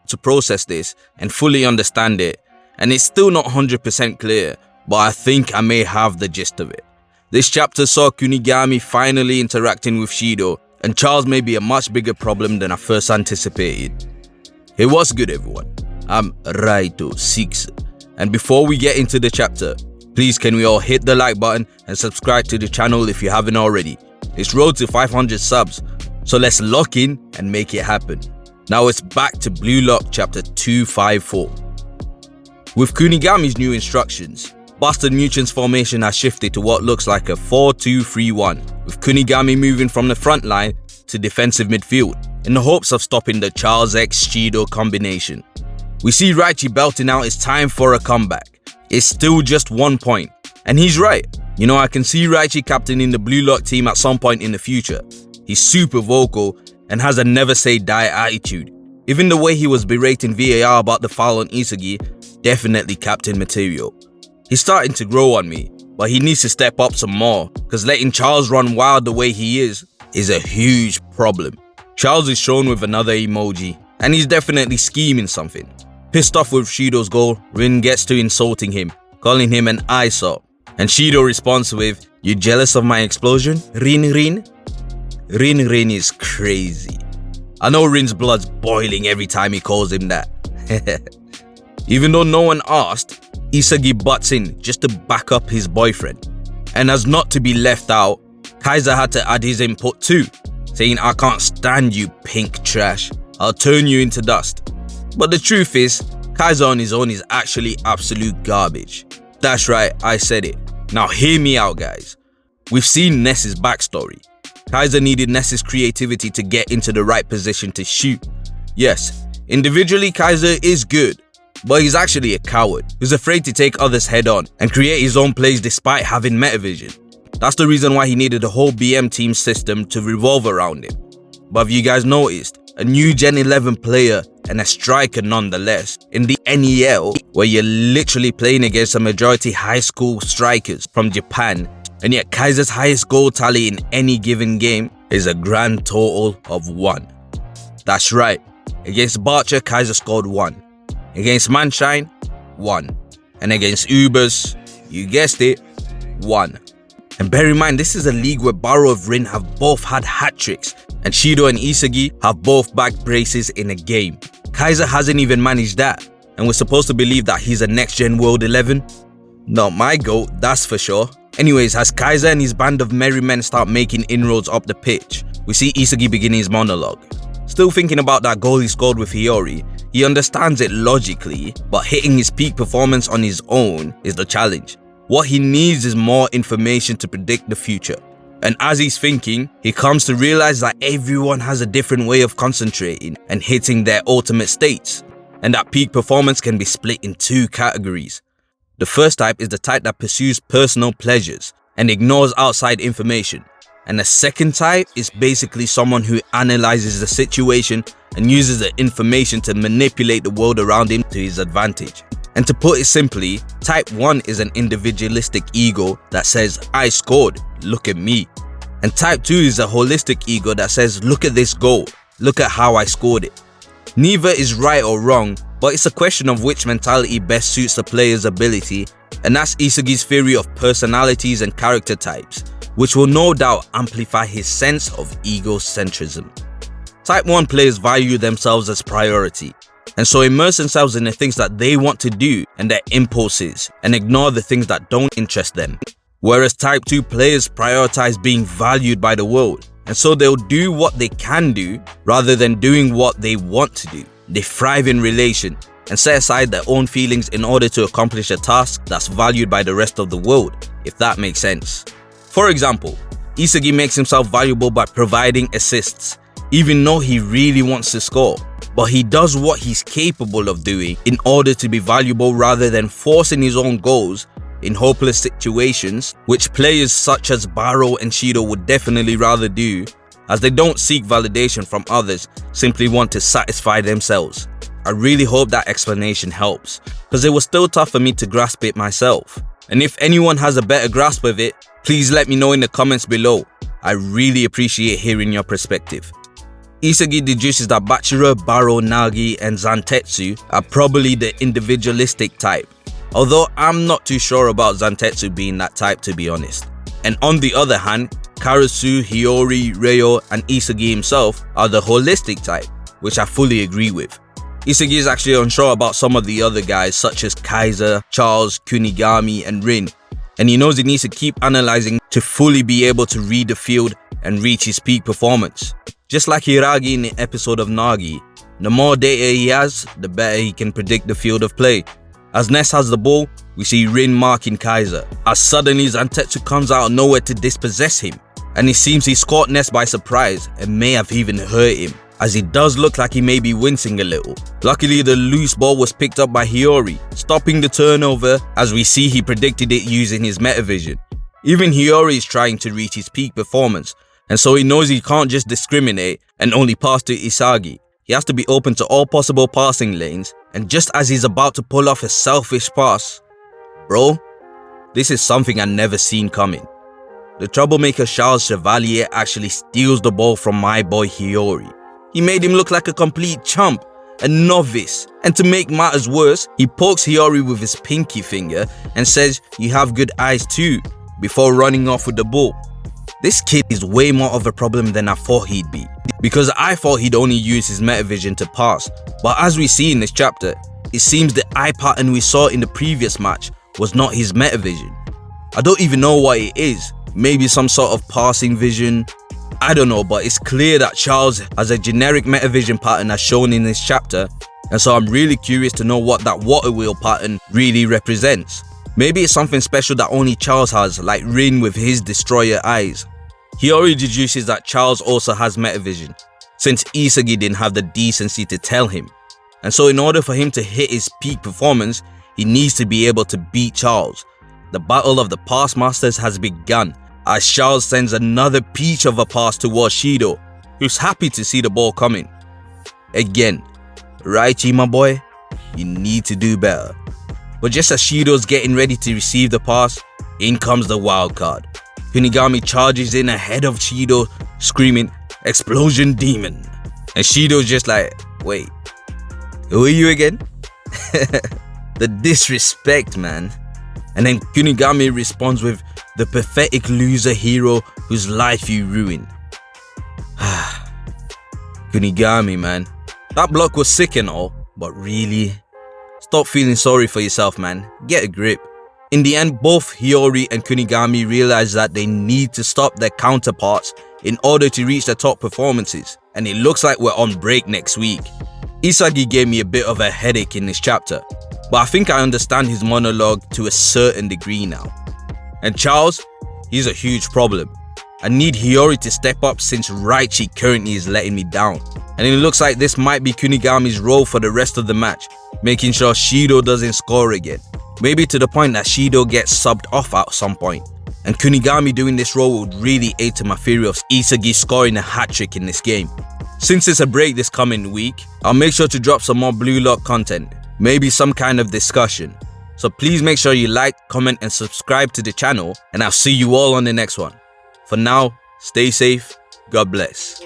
to process this and fully understand it, and it's still not 100% clear, but I think I may have the gist of it. This chapter saw Kunigami finally interacting with Shido, and Charles may be a much bigger problem than I first anticipated. Hey, what's good everyone? I'm Raito 6, and before we get into the chapter, please can we all hit the like button and subscribe to the channel if you haven't already. It's road to 500 subs, so let's lock in and make it happen. Now it's back to BLUELOCK chapter 254. With Kunigami's new instructions, Bastard Muchen's formation has shifted to what looks like a 4-2-3-1, with Kunigami moving from the front line to defensive midfield, in the hopes of stopping the Charles X Shido combination. We see Raito belting out it's time for a comeback. It's still just 1 point, and he's right. You know, I can see Raito captaining the BLUELOCK team at some point in the future. He's super vocal and has a never say die attitude. Even the way he was berating VAR about the foul on Isagi, definitely captain material. He's starting to grow on me, but he needs to step up some more, cause letting Charles run wild the way he is a huge problem. Charles is shown with another emoji, and he's definitely scheming something. Pissed off with Shido's goal, Rin gets to insulting him, calling him an eyesore. And Shido responds with, "You jealous of my explosion, Rin Rin?" Rin Rin is crazy. I know Rin's blood's boiling every time he calls him that. Even though no one asked, Isagi butts in just to back up his boyfriend. And as not to be left out, Kaiser had to add his input too, saying, "I can't stand you pink trash, I'll turn you into dust." But the truth is, Kaiser on his own is actually absolute garbage. That's right, I said it. Now hear me out guys. We've seen Ness's backstory. Kaiser needed Ness's creativity to get into the right position to shoot. Yes, individually Kaiser is good, but he's actually a coward who's afraid to take others head on and create his own plays despite having metavision. That's the reason why he needed a whole BM team system to revolve around him. But have you guys noticed? A new Gen 11 player and a striker nonetheless in the NEL, where you're literally playing against a majority high school strikers from Japan, and yet Kaiser's highest goal tally in any given game is a grand total of 1. That's right, against Barcher Kaiser scored 1, against Munchen 1, and against Ubers, you guessed it, 1. And bear in mind, this is a league where Barou and Rin have both had hat-tricks, and Shido and Isagi have both backed braces in a game. Kaiser hasn't even managed that, and we're supposed to believe that he's a next-gen World 11? Not my goat, that's for sure. Anyways, as Kaiser and his band of merry men start making inroads up the pitch, we see Isagi begin his monologue. Still thinking about that goal he scored with Hiori, he understands it logically, but hitting his peak performance on his own is the challenge. What he needs is more information to predict the future. And as he's thinking, he comes to realize that everyone has a different way of concentrating and hitting their ultimate states, and that peak performance can be split in 2 categories. The first type is the type that pursues personal pleasures and ignores outside information, and the second type is basically someone who analyzes the situation and uses the information to manipulate the world around him to his advantage. And to put it simply, type 1 is an individualistic ego that says, "I scored, look at me." And type 2 is a holistic ego that says, "Look at this goal, look at how I scored it." Neither is right or wrong, but it's a question of which mentality best suits the player's ability, and that's Isagi's theory of personalities and character types, which will no doubt amplify his sense of egocentrism. Type 1 players value themselves as priority, and so immerse themselves in the things that they want to do and their impulses, and ignore the things that don't interest them. Whereas type 2 players prioritize being valued by the world, and so they'll do what they can do rather than doing what they want to do. They thrive in relation and set aside their own feelings in order to accomplish a task that's valued by the rest of the world, if that makes sense. For example, Isagi makes himself valuable by providing assists, even though he really wants to score. But he does what he's capable of doing in order to be valuable rather than forcing his own goals in hopeless situations, which players such as Barou and Shido would definitely rather do, as they don't seek validation from others, simply want to satisfy themselves. I really hope that explanation helps, because it was still tough for me to grasp it myself. And if anyone has a better grasp of it, please let me know in the comments below. I really appreciate hearing your perspective. Isagi deduces that Bachira, Barou, Nagi, and Zantetsu are probably the individualistic type, although I'm not too sure about Zantetsu being that type, to be honest. And on the other hand, Karasu, Hiori, Raito, and Isagi himself are the holistic type, which I fully agree with. Isagi is actually unsure about some of the other guys such as Kaiser, Charles, Kunigami, and Rin, and he knows he needs to keep analyzing to fully be able to read the field and reach his peak performance. Just like Hiragi in the episode of Nagi, the more data he has, the better he can predict the field of play. As Ness has the ball, we see Rin marking Kaiser, as suddenly Zantetsu comes out of nowhere to dispossess him, and it seems he caught Ness by surprise and may have even hurt him, as he does look like he may be wincing a little. Luckily, the loose ball was picked up by Hiori, stopping the turnover, as we see he predicted it using his metavision. Even Hiori is trying to reach his peak performance, and so he knows he can't just discriminate and only pass to Isagi. He has to be open to all possible passing lanes, and just as he's about to pull off a selfish pass, bro, this is something I never seen coming. The troublemaker Charles Chevalier actually steals the ball from my boy Hiori. He made him look like a complete chump, a novice, and to make matters worse, he pokes Hiori with his pinky finger and says, "You have good eyes too," before running off with the ball. This kid is way more of a problem than I thought he'd be, because I thought he'd only use his metavision to pass, but as we see in this chapter, it seems the eye pattern we saw in the previous match was not his metavision. I don't even know what it is, maybe some sort of passing vision, I don't know, but it's clear that Charles has a generic metavision pattern as shown in this chapter, and so I'm really curious to know what that water wheel pattern really represents. Maybe it's something special that only Charles has, like Rin with his destroyer eyes. Hiori deduces that Charles also has metavision, since Isagi didn't have the decency to tell him. And so in order for him to hit his peak performance, he needs to be able to beat Charles. The battle of the pass masters has begun, as Charles sends another peach of a pass towards Shido, who's happy to see the ball coming. Again, Raichi my boy, you need to do better. But just as Shido's getting ready to receive the pass, in comes the wild card. Kunigami charges in ahead of Shido, screaming, "Explosion Demon!" And Shido's just like, wait, who are you again? The disrespect, man. And then Kunigami responds with, "The pathetic loser hero whose life you ruined." Kunigami, man. That block was sick and all, but really? Stop feeling sorry for yourself, man. Get a grip. In the end, both Hiori and Kunigami realize that they need to stop their counterparts in order to reach their top performances, and it looks like we're on break next week. Isagi gave me a bit of a headache in this chapter, but I think I understand his monologue to a certain degree now. And Charles, he's a huge problem. I need Hiori to step up since Raichi currently is letting me down. And it looks like this might be Kunigami's role for the rest of the match, making sure Shido doesn't score again. Maybe to the point that Shido gets subbed off at some point. And Kunigami doing this role would really aid to my theory of Isagi scoring a hat-trick in this game. Since it's a break this coming week, I'll make sure to drop some more Blue Lock content, maybe some kind of discussion. So please make sure you like, comment and subscribe to the channel, and I'll see you all on the next one. For now, stay safe, God bless.